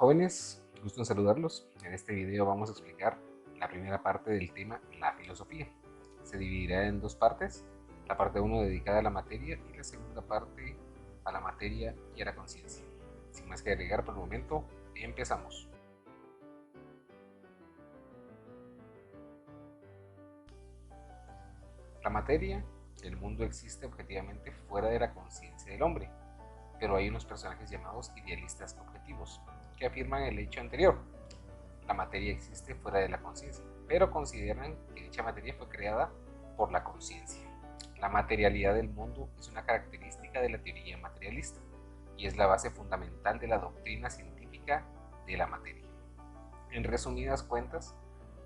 Jóvenes, gusto en saludarlos. En este video vamos a explicar la primera parte del tema, la filosofía. Se dividirá en dos partes, la parte 1 dedicada a la materia y la segunda parte a la materia y a la conciencia. Sin más que agregar por el momento, empezamos. La materia, el mundo existe objetivamente fuera de la conciencia del hombre, pero hay unos personajes llamados idealistas objetivos que afirman el hecho anterior. La materia existe fuera de la conciencia, pero consideran que dicha materia fue creada por la conciencia. La materialidad del mundo es una característica de la teoría materialista y es la base fundamental de la doctrina científica de la materia. En resumidas cuentas,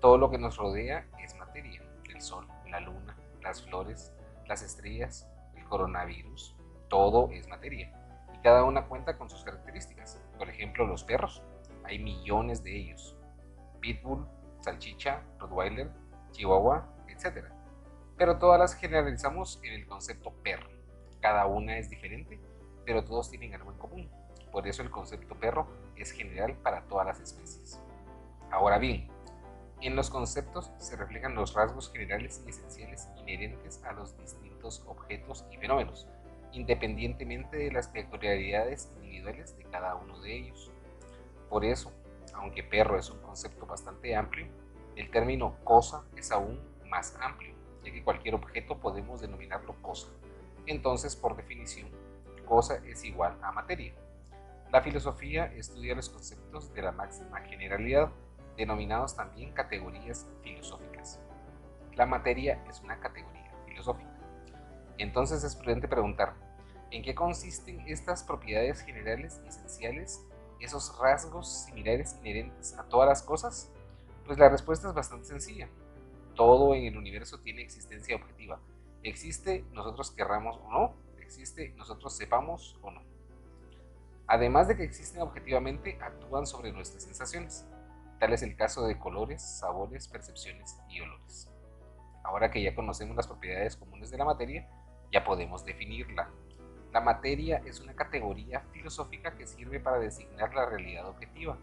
todo lo que nos rodea es materia: el sol, la luna, las flores, las estrellas, el coronavirus, todo es materia y cada una cuenta con sus características. Por ejemplo, los perros, hay millones de ellos: pitbull, salchicha, rottweiler, chihuahua, etc. Pero todas las generalizamos en el concepto perro. Cada una es diferente, pero todos tienen algo en común. Por eso el concepto perro es general para todas las especies. Ahora bien, en los conceptos se reflejan los rasgos generales y esenciales inherentes a los distintos objetos y fenómenos, independientemente de las peculiaridades individuales de cada uno de ellos. Por eso, aunque perro es un concepto bastante amplio, el término cosa es aún más amplio, ya que cualquier objeto podemos denominarlo cosa. Entonces, por definición, cosa es igual a materia. La filosofía estudia los conceptos de la máxima generalidad, denominados también categorías filosóficas. La materia es una categoría filosófica. Entonces es prudente preguntar, ¿en qué consisten estas propiedades generales y esenciales, esos rasgos similares inherentes a todas las cosas? Pues la respuesta es bastante sencilla. Todo en el universo tiene existencia objetiva. Existe nosotros querramos o no, existe nosotros sepamos o no. Además de que existen objetivamente, actúan sobre nuestras sensaciones. Tal es el caso de colores, sabores, percepciones y olores. Ahora que ya conocemos las propiedades comunes de la materia, ya podemos definirla. La materia es una categoría filosófica que sirve para designar la realidad objetiva,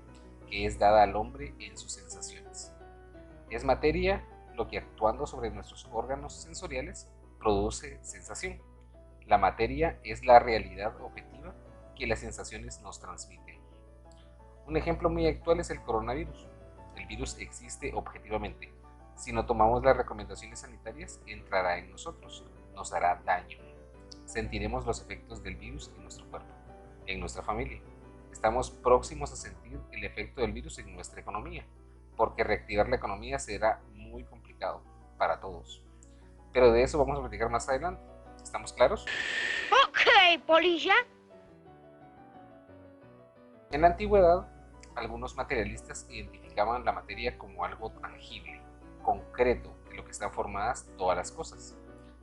que es dada al hombre en sus sensaciones. Es materia lo que, actuando sobre nuestros órganos sensoriales, produce sensación. La materia es la realidad objetiva que las sensaciones nos transmiten. Un ejemplo muy actual es el coronavirus. El virus existe objetivamente. Si no tomamos las recomendaciones sanitarias, entrará en nosotros, nos hará daño. Sentiremos los efectos del virus en nuestro cuerpo, en nuestra familia. Estamos próximos a sentir el efecto del virus en nuestra economía, porque reactivar la economía será muy complicado para todos. Pero de eso vamos a platicar más adelante. ¿Estamos claros? Ok, polilla. En la antigüedad, algunos materialistas identificaban la materia como algo tangible, concreto, de lo que están formadas todas las cosas.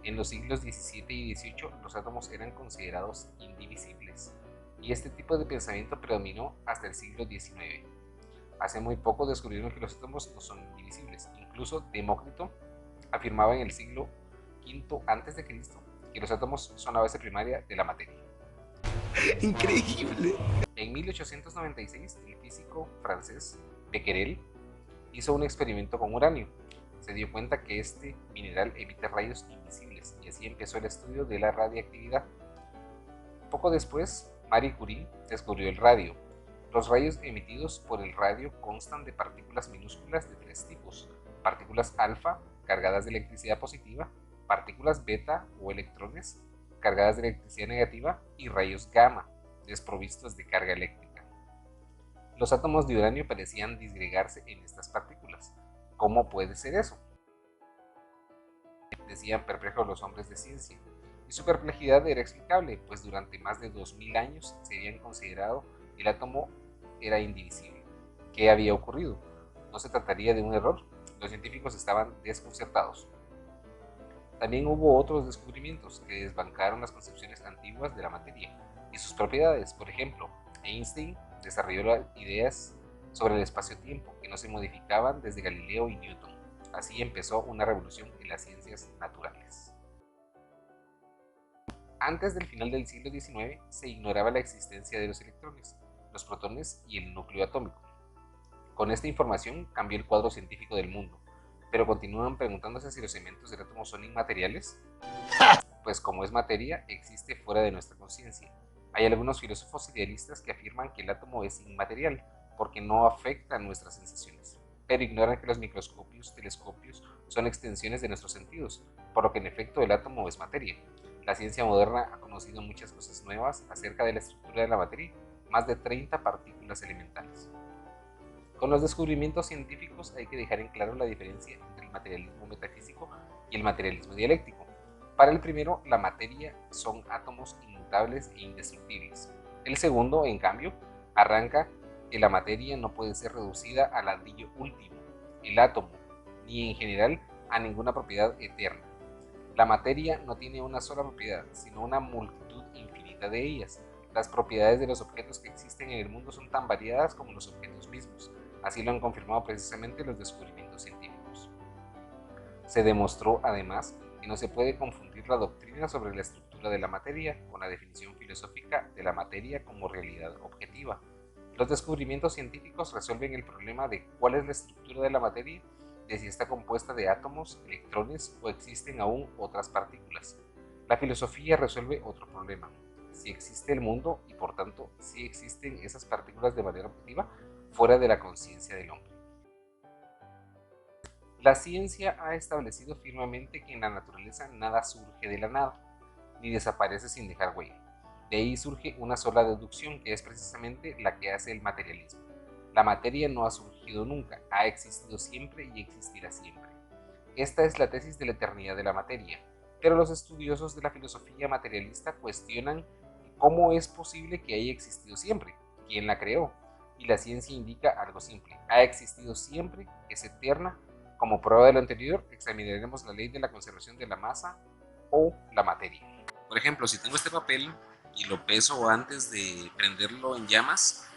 En los siglos XVII y XVIII, los átomos eran considerados indivisibles, y este tipo de pensamiento predominó hasta el siglo XIX. Hace muy poco descubrieron que los átomos no son indivisibles. Incluso Demócrito afirmaba en el siglo V a.C. que los átomos son la base primaria de la materia. Increíble. En 1896, el físico francés Becquerel hizo un experimento con uranio. Se dio cuenta que este mineral emite rayos invisibles y así empezó el estudio de la radiactividad. Poco después, Marie Curie descubrió el radio. Los rayos emitidos por el radio constan de partículas minúsculas de tres tipos: partículas alfa, cargadas de electricidad positiva; partículas beta o electrones, cargadas de electricidad negativa; y rayos gamma, desprovistos de carga eléctrica. Los átomos de uranio parecían disgregarse en estas partículas. ¿Cómo puede ser eso?, decían perplejos los hombres de ciencia. Y su perplejidad era explicable, pues durante más de 2000 años se habían considerado que el átomo era indivisible. ¿Qué había ocurrido? ¿No se trataría de un error? Los científicos estaban desconcertados. También hubo otros descubrimientos que desbancaron las concepciones antiguas de la materia y sus propiedades. Por ejemplo, Einstein desarrolló ideas sobre el espacio-tiempo que no se modificaban desde Galileo y Newton. Así empezó una revolución en las ciencias naturales. Antes del final del siglo XIX se ignoraba la existencia de los electrones. los protones y el núcleo atómico. Con esta información cambió el cuadro científico del mundo, pero continúan preguntándose si los elementos del átomo son inmateriales. Pues como es materia, existe fuera de nuestra conciencia. Hay algunos filósofos idealistas que afirman que el átomo es inmaterial porque no afecta a nuestras sensaciones, pero ignoran que los microscopios, telescopios son extensiones de nuestros sentidos, por lo que en efecto el átomo es materia. La ciencia moderna ha conocido muchas cosas nuevas acerca de la estructura de la materia, más de 30 partículas elementales. Con los descubrimientos científicos hay que dejar en claro la diferencia entre el materialismo metafísico y el materialismo dialéctico. Para el primero, la materia son átomos inmutables e indestructibles. El segundo, en cambio, arranca que la materia no puede ser reducida al ladrillo último, el átomo, ni en general a ninguna propiedad eterna. La materia no tiene una sola propiedad, sino una multitud infinita de ellas. Las propiedades de los objetos que existen en el mundo son tan variadas como los objetos mismos. Así lo han confirmado precisamente los descubrimientos científicos. Se demostró, además, que no se puede confundir la doctrina sobre la estructura de la materia con la definición filosófica de la materia como realidad objetiva. Los descubrimientos científicos resuelven el problema de cuál es la estructura de la materia, de si está compuesta de átomos, electrones o existen aún otras partículas. La filosofía resuelve otro problema: si existe el mundo y por tanto si existen esas partículas de manera objetiva fuera de la conciencia del hombre. La ciencia ha establecido firmemente que en la naturaleza nada surge de la nada, ni desaparece sin dejar huella. De ahí surge una sola deducción, que es precisamente la que hace el materialismo. La materia no ha surgido nunca, ha existido siempre y existirá siempre. Esta es la tesis de la eternidad de la materia, pero los estudiosos de la filosofía materialista cuestionan cómo es posible que haya existido siempre, quién la creó, y la ciencia indica algo simple: ha existido siempre, es eterna. Como prueba de lo anterior, examinaremos la ley de la conservación de la masa o la materia. Por ejemplo, si tengo este papel y lo peso antes de prenderlo en llamas,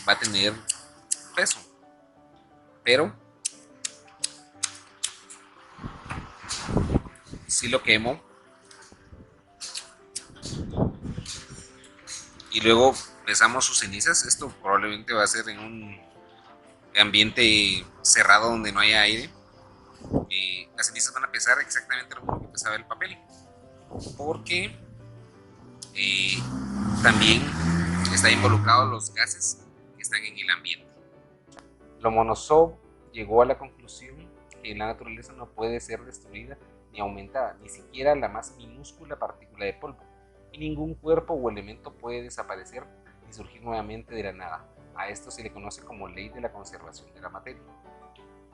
va a tener peso, pero si lo quemo y luego pesamos sus cenizas, esto probablemente va a ser en un ambiente cerrado donde no haya aire, las cenizas van a pesar exactamente lo mismo que pesaba el papel, porque también están involucrados los gases que están en el ambiente. Lomonosov llegó a la conclusión que la naturaleza no puede ser destruida ni aumentada, ni siquiera la más minúscula partícula de polvo, y ningún cuerpo o elemento puede desaparecer ni surgir nuevamente de la nada. A esto se le conoce como ley de la conservación de la materia.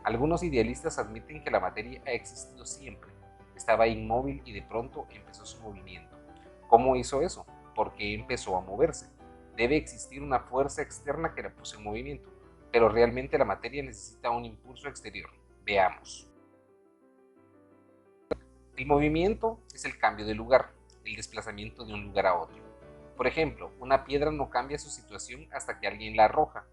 Algunos idealistas admiten que la materia ha existido siempre, estaba inmóvil y de pronto empezó su movimiento. ¿Cómo hizo eso? ¿Por qué empezó a moverse? Debe existir una fuerza externa que la puso en movimiento, pero realmente la materia necesita un impulso exterior. Veamos. El movimiento es el cambio de lugar, el desplazamiento de un lugar a otro. Por ejemplo, una piedra no cambia su situación hasta que alguien la arroja,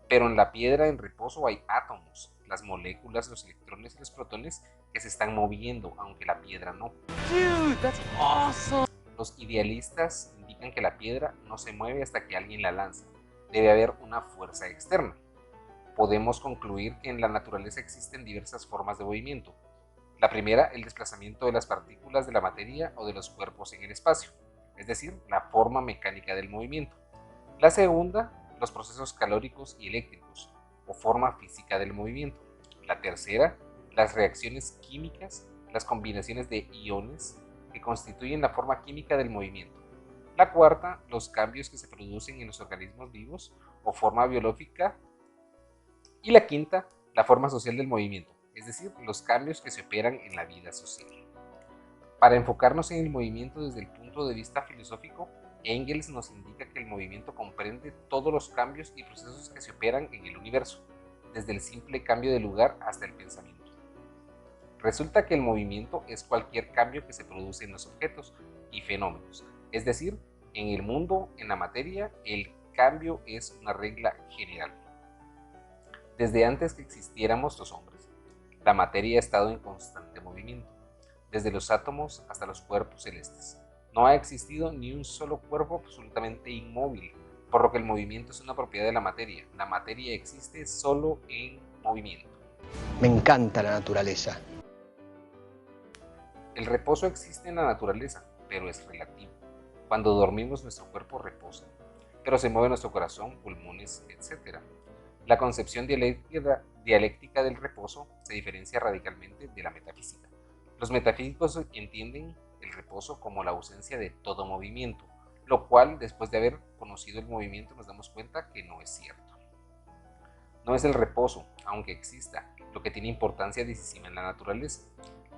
pero en la piedra en reposo hay átomos, las moléculas, los electrones y los protones que se están moviendo, aunque la piedra no. Dude, that's awesome. Los idealistas indican que la piedra no se mueve hasta que alguien la lanza. Debe haber una fuerza externa. Podemos concluir que en la naturaleza existen diversas formas de movimiento. La primera, el desplazamiento de las partículas de la materia o de los cuerpos en el espacio, es decir, la forma mecánica del movimiento. La segunda, los procesos calóricos y eléctricos, o forma física del movimiento. La tercera, las reacciones químicas, las combinaciones de iones que constituyen la forma química del movimiento. La cuarta, los cambios que se producen en los organismos vivos o forma biológica. Y la quinta, la forma social del movimiento, es decir, los cambios que se operan en la vida social. Para enfocarnos en el movimiento desde el punto de vista filosófico, Engels nos indica que el movimiento comprende todos los cambios y procesos que se operan en el universo, desde el simple cambio de lugar hasta el pensamiento. Resulta que el movimiento es cualquier cambio que se produce en los objetos y fenómenos, es decir, en el mundo, en la materia, el cambio es una regla general. Desde antes que existiéramos los hombres, la materia ha estado en constante movimiento, desde los átomos hasta los cuerpos celestes. No ha existido ni un solo cuerpo absolutamente inmóvil, por lo que el movimiento es una propiedad de la materia existe solo en movimiento. Me encanta la naturaleza. El reposo existe en la naturaleza, pero es relativo. Cuando dormimos nuestro cuerpo reposa, pero se mueve nuestro corazón, pulmones, etc. La concepción dialéctica del reposo se diferencia radicalmente de la metafísica. Los metafísicos entienden el reposo como la ausencia de todo movimiento, lo cual, después de haber conocido el movimiento, nos damos cuenta que no es cierto. No es el reposo, aunque exista, lo que tiene importancia decisiva en la naturaleza.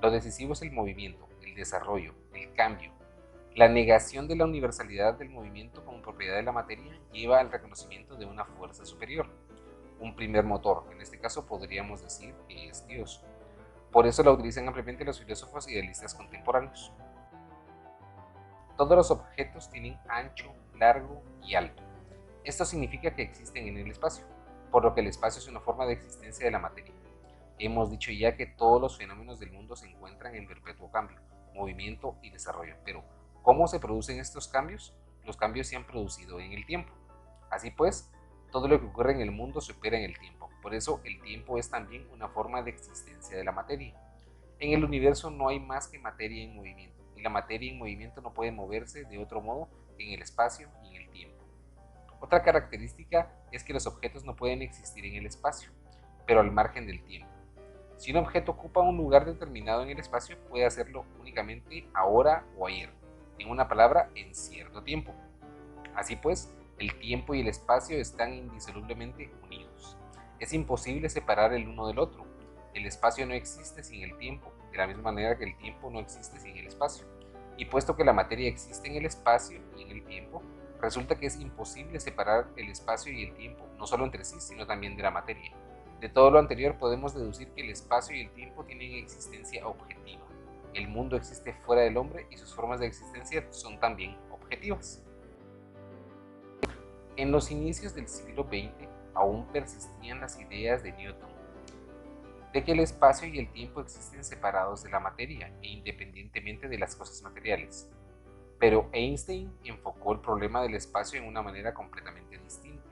Lo decisivo es el movimiento, el desarrollo, el cambio. La negación de la universalidad del movimiento como propiedad de la materia lleva al reconocimiento de una fuerza superior, un primer motor. En este caso podríamos decir que es Dios. Por eso la utilizan ampliamente los filósofos idealistas contemporáneos. Todos los objetos tienen ancho, largo y alto. Esto significa que existen en el espacio, por lo que el espacio es una forma de existencia de la materia. Hemos dicho ya que todos los fenómenos del mundo se encuentran en perpetuo cambio, movimiento y desarrollo. Pero, ¿cómo se producen estos cambios? Los cambios se han producido en el tiempo. Así pues, todo lo que ocurre en el mundo se opera en el tiempo. Por eso, el tiempo es también una forma de existencia de la materia. En el universo no hay más que materia en movimiento, y la materia en movimiento no puede moverse de otro modo que en el espacio y en el tiempo. Otra característica es que los objetos no pueden existir en el espacio, pero al margen del tiempo. Si un objeto ocupa un lugar determinado en el espacio, puede hacerlo únicamente ahora o ayer, en una palabra, en cierto tiempo. Así pues, el tiempo y el espacio están indisolublemente unidos. Es imposible separar el uno del otro. El espacio no existe sin el tiempo, de la misma manera que el tiempo no existe sin el espacio. Y puesto que la materia existe en el espacio y en el tiempo, resulta que es imposible separar el espacio y el tiempo, no solo entre sí, sino también de la materia. De todo lo anterior podemos deducir que el espacio y el tiempo tienen existencia objetiva. El mundo existe fuera del hombre y sus formas de existencia son también objetivas. En los inicios del siglo XX aún persistían las ideas de Newton de que el espacio y el tiempo existen separados de la materia e independientemente de las cosas materiales. Pero Einstein enfocó el problema del espacio de una manera completamente distinta.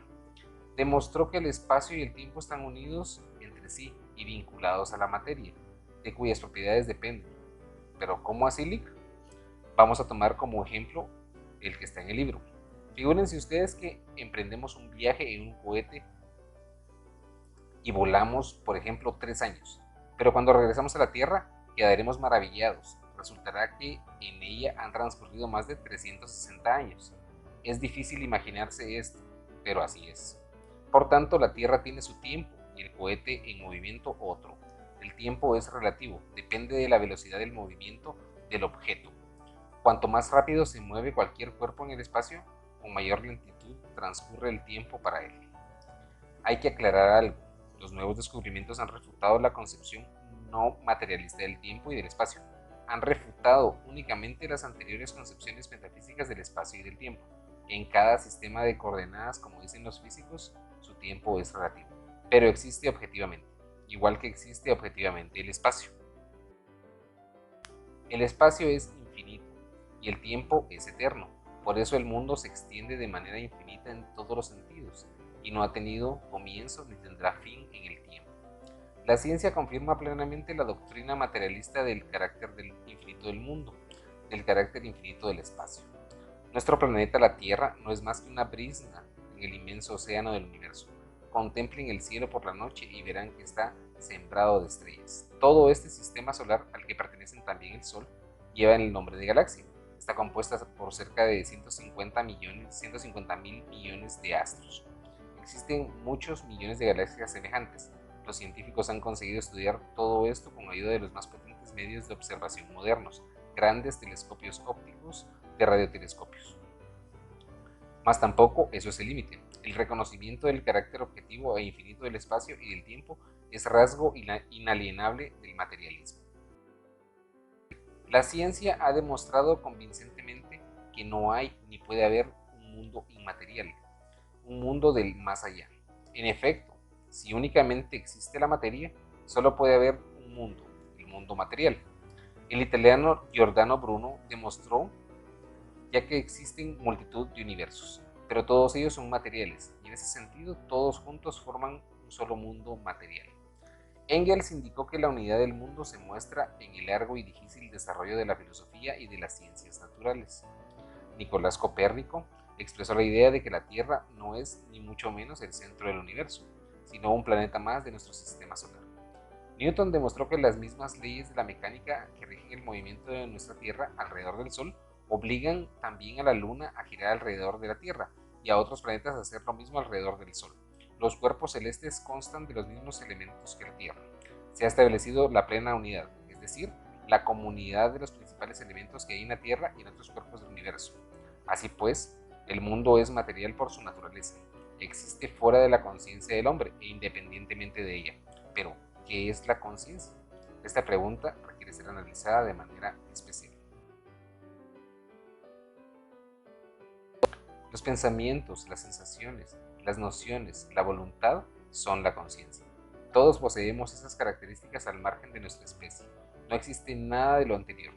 Demostró que el espacio y el tiempo están unidos entre sí y vinculados a la materia, de cuyas propiedades dependen. ¿Pero cómo así, Lick? Vamos a tomar como ejemplo el que está en el libro. Figúrense ustedes que emprendemos un viaje en un cohete y volamos, por ejemplo, 3 años. Pero cuando regresamos a la Tierra, quedaremos maravillados. Resultará que en ella han transcurrido más de 360 años. Es difícil imaginarse esto, pero así es. Por tanto, la Tierra tiene su tiempo y el cohete en movimiento otro. El tiempo es relativo, depende de la velocidad del movimiento del objeto. Cuanto más rápido se mueve cualquier cuerpo en el espacio, con mayor lentitud transcurre el tiempo para él. Hay que aclarar algo. Los nuevos descubrimientos han refutado la concepción no materialista del tiempo y del espacio. Han refutado únicamente las anteriores concepciones metafísicas del espacio y del tiempo. En cada sistema de coordenadas, como dicen los físicos, su tiempo es relativo, pero existe objetivamente, igual que existe objetivamente el espacio. El espacio es infinito y el tiempo es eterno. Por eso el mundo se extiende de manera infinita en todos los sentidos y no ha tenido comienzo ni tendrá fin en el tiempo. La ciencia confirma plenamente la doctrina materialista del carácter del infinito del mundo, del carácter infinito del espacio. Nuestro planeta, la Tierra, no es más que una brisna en el inmenso océano del universo. Contemplen el cielo por la noche y verán que está sembrado de estrellas. Todo este sistema solar, al que pertenecen también el Sol, lleva el nombre de galaxia. Está compuesta por cerca de 150.000 millones de astros. Existen muchos millones de galaxias semejantes. Los científicos han conseguido estudiar todo esto con ayuda de los más potentes medios de observación modernos, grandes telescopios ópticos de radiotelescopios. Mas tampoco eso es el límite. El reconocimiento del carácter objetivo e infinito del espacio y del tiempo es rasgo inalienable del materialismo. La ciencia ha demostrado convincentemente que no hay ni puede haber un mundo inmaterial, un mundo del más allá. En efecto, si únicamente existe la materia, solo puede haber un mundo, el mundo material. El italiano Giordano Bruno demostró ya que existen multitud de universos, pero todos ellos son materiales, y en ese sentido todos juntos forman un solo mundo material. Engels indicó que la unidad del mundo se muestra en el largo y difícil desarrollo de la filosofía y de las ciencias naturales. Nicolás Copérnico expresó la idea de que la Tierra no es ni mucho menos el centro del universo, sino un planeta más de nuestro sistema solar. Newton demostró que las mismas leyes de la mecánica que rigen el movimiento de nuestra Tierra alrededor del Sol obligan también a la Luna a girar alrededor de la Tierra y a otros planetas a hacer lo mismo alrededor del Sol. Los cuerpos celestes constan de los mismos elementos que la Tierra. Se ha establecido la plena unidad, es decir, la comunidad de los principales elementos que hay en la Tierra y en otros cuerpos del universo. Así pues, el mundo es material por su naturaleza. Existe fuera de la conciencia del hombre e independientemente de ella. Pero, ¿qué es la conciencia? Esta pregunta requiere ser analizada de manera especial. Los pensamientos, las sensaciones, las nociones, la voluntad son la conciencia. Todos poseemos esas características al margen de nuestra especie. No existe nada de lo anterior.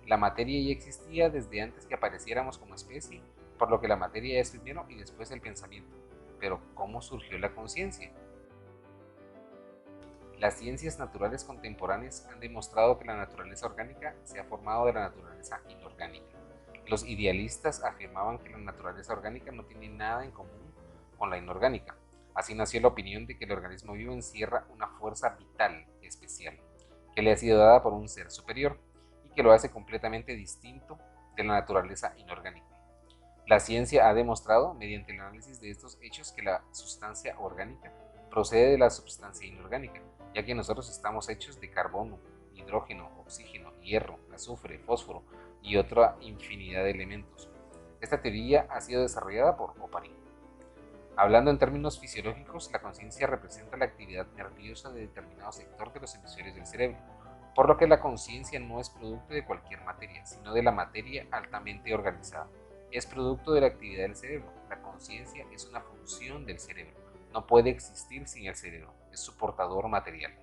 La materia ya existía desde antes que apareciéramos como especie, por lo que la materia es primero y después el pensamiento. Pero, ¿cómo surgió la conciencia? Las ciencias naturales contemporáneas han demostrado que la naturaleza orgánica se ha formado de la naturaleza inorgánica. Los idealistas afirmaban que la naturaleza orgánica no tiene nada en común con la inorgánica. Así nació la opinión de que el organismo vivo encierra una fuerza vital especial, que le ha sido dada por un ser superior y que lo hace completamente distinto de la naturaleza inorgánica. La ciencia ha demostrado, mediante el análisis de estos hechos, que la sustancia orgánica procede de la sustancia inorgánica, ya que nosotros estamos hechos de carbono, hidrógeno, oxígeno, hierro, azufre, fósforo y otra infinidad de elementos. Esta teoría ha sido desarrollada por Oparin. Hablando en términos fisiológicos, la conciencia representa la actividad nerviosa de determinado sector de los hemisferios del cerebro, por lo que la conciencia no es producto de cualquier materia, sino de la materia altamente organizada. Es producto de la actividad del cerebro. La conciencia es una función del cerebro. No puede existir sin el cerebro. Es su portador material.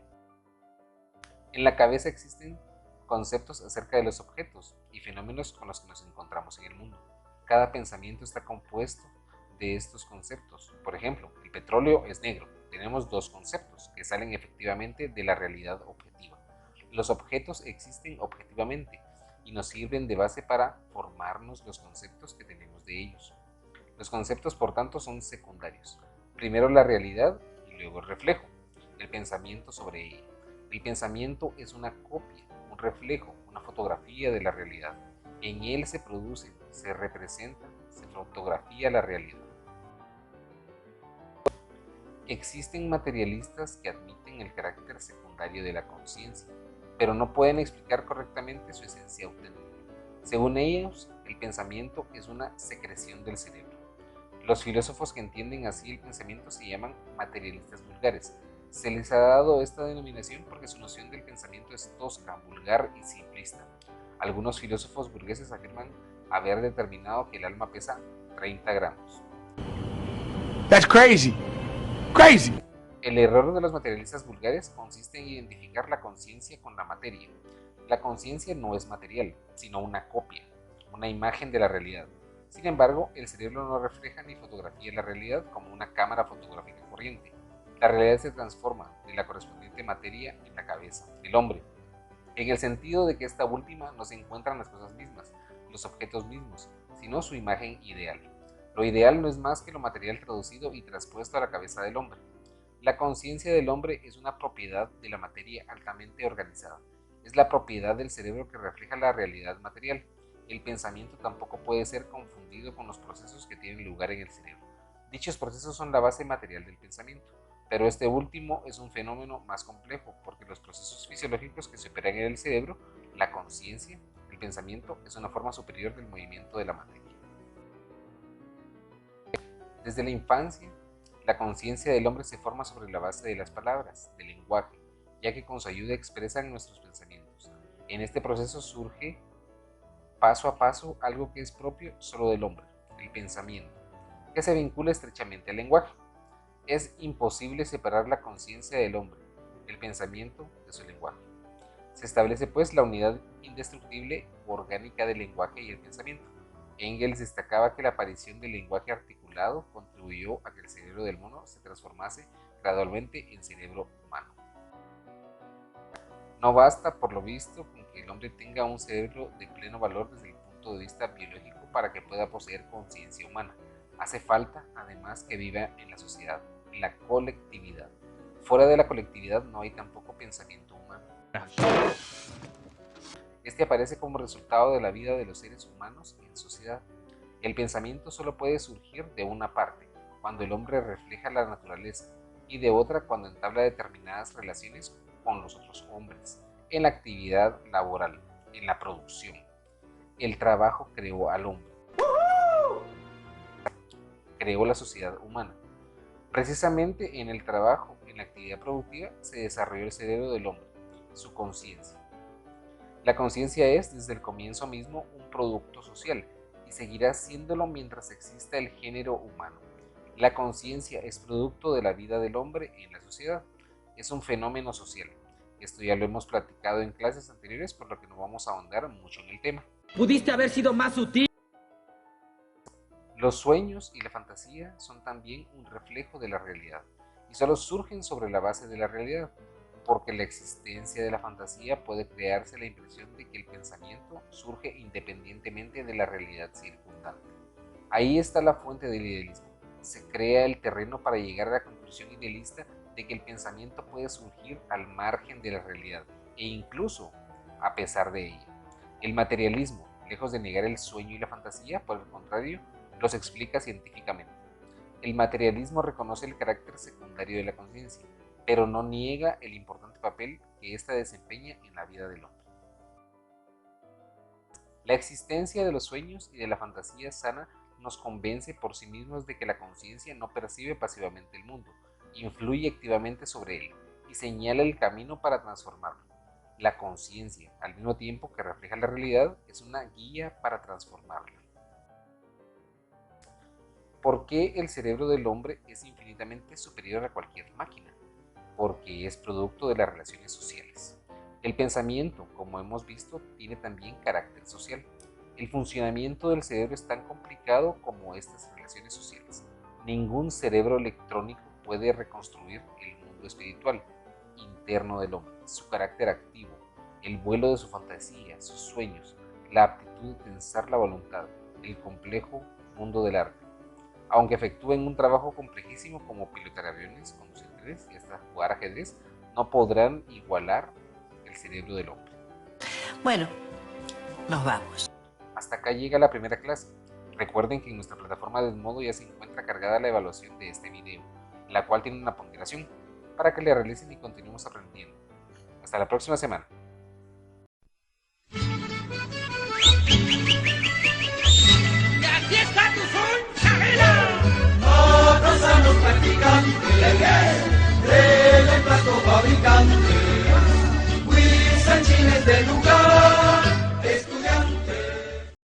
En la cabeza existen conceptos acerca de los objetos y fenómenos con los que nos encontramos en el mundo. Cada pensamiento está compuesto de estos conceptos. Por ejemplo, el petróleo es negro. Tenemos dos conceptos que salen efectivamente de la realidad objetiva. Los objetos existen objetivamente y nos sirven de base para formarnos los conceptos que tenemos de ellos. Los conceptos, por tanto, son secundarios. Primero la realidad y luego el reflejo, el pensamiento sobre ella. El pensamiento es una copia, un reflejo, una fotografía de la realidad. En él se produce, se representa, se fotografía la realidad. Existen materialistas que admiten el carácter secundario de la conciencia, pero no pueden explicar correctamente su esencia auténtica. Según ellos, el pensamiento es una secreción del cerebro. Los filósofos que entienden así el pensamiento se llaman materialistas vulgares. Se les ha dado esta denominación porque su noción del pensamiento es tosca, vulgar y simplista. Algunos filósofos burgueses afirman haber determinado que el alma pesa 30 gramos. That's crazy. Crazy. El error de los materialistas vulgares consiste en identificar la conciencia con la materia. La conciencia no es material, sino una copia, una imagen de la realidad. Sin embargo, el cerebro no refleja ni fotografía la realidad como una cámara fotográfica corriente. La realidad se transforma de la correspondiente materia en la cabeza del hombre, en el sentido de que esta última no se encuentra en las cosas mismas, los objetos mismos, sino su imagen ideal. Lo ideal no es más que lo material traducido y traspuesto a la cabeza del hombre. La conciencia del hombre es una propiedad de la materia altamente organizada. Es la propiedad del cerebro que refleja la realidad material. El pensamiento tampoco puede ser confundido con los procesos que tienen lugar en el cerebro. Dichos procesos son la base material del pensamiento, pero este último es un fenómeno más complejo porque los procesos fisiológicos que se operan en el cerebro, la conciencia, el pensamiento, es una forma superior del movimiento de la materia. Desde la infancia, la conciencia del hombre se forma sobre la base de las palabras, del lenguaje, ya que con su ayuda expresan nuestros pensamientos. En este proceso surge paso a paso algo que es propio solo del hombre, el pensamiento, que se vincula estrechamente al lenguaje. Es imposible separar la conciencia del hombre, el pensamiento, de su lenguaje. Se establece pues la unidad indestructible orgánica del lenguaje y el pensamiento. Engels destacaba que la aparición del lenguaje articulado lado, contribuyó a que el cerebro del mono se transformase gradualmente en cerebro humano. No basta, por lo visto, con que el hombre tenga un cerebro de pleno valor desde el punto de vista biológico para que pueda poseer conciencia humana. Hace falta, además, que viva en la sociedad, en la colectividad. Fuera de la colectividad no hay tampoco pensamiento humano. Este aparece como resultado de la vida de los seres humanos en sociedad. El pensamiento solo puede surgir de una parte, cuando el hombre refleja la naturaleza, y de otra cuando entabla determinadas relaciones con los otros hombres, en la actividad laboral, en la producción. El trabajo creó al hombre. Creó la sociedad humana. Precisamente en el trabajo, en la actividad productiva, se desarrolló el cerebro del hombre, su conciencia. La conciencia es, desde el comienzo mismo, un producto social y seguirá siéndolo mientras exista el género humano. La conciencia es producto de la vida del hombre en la sociedad. Es un fenómeno social. Esto ya lo hemos platicado en clases anteriores, por lo que no vamos a ahondar mucho en el tema. Pudiste haber sido más sutil. Los sueños y la fantasía son también un reflejo de la realidad y solo surgen sobre la base de la realidad, porque la existencia de la fantasía puede crearse la impresión de que el pensamiento surge independientemente de la realidad circundante. Ahí está la fuente del idealismo. Se crea el terreno para llegar a la conclusión idealista de que el pensamiento puede surgir al margen de la realidad e incluso a pesar de ella. El materialismo, lejos de negar el sueño y la fantasía, por el contrario, los explica científicamente. El materialismo reconoce el carácter secundario de la conciencia, pero no niega el importante papel que ésta desempeña en la vida del hombre. La existencia de los sueños y de la fantasía sana nos convence por sí mismos de que la conciencia no percibe pasivamente el mundo, influye activamente sobre él y señala el camino para transformarlo. La conciencia, al mismo tiempo que refleja la realidad, es una guía para transformarla. ¿Por qué el cerebro del hombre es infinitamente superior a cualquier máquina? Porque es producto de las relaciones sociales. El pensamiento, como hemos visto, tiene también carácter social. El funcionamiento del cerebro es tan complicado como estas relaciones sociales. Ningún cerebro electrónico puede reconstruir el mundo espiritual interno del hombre, su carácter activo, el vuelo de su fantasía, sus sueños, la aptitud de tensar la voluntad, el complejo mundo del arte. Aunque efectúen un trabajo complejísimo como pilotar aviones, conducir trenes y hasta jugar ajedrez, no podrán igualar el cerebro del hombre. Bueno, nos vamos. Hasta acá llega la primera clase. Recuerden que en nuestra plataforma de Edmodo ya se encuentra cargada la evaluación de este video, la cual tiene una ponderación para que le realicen y continuemos aprendiendo. Hasta la próxima semana.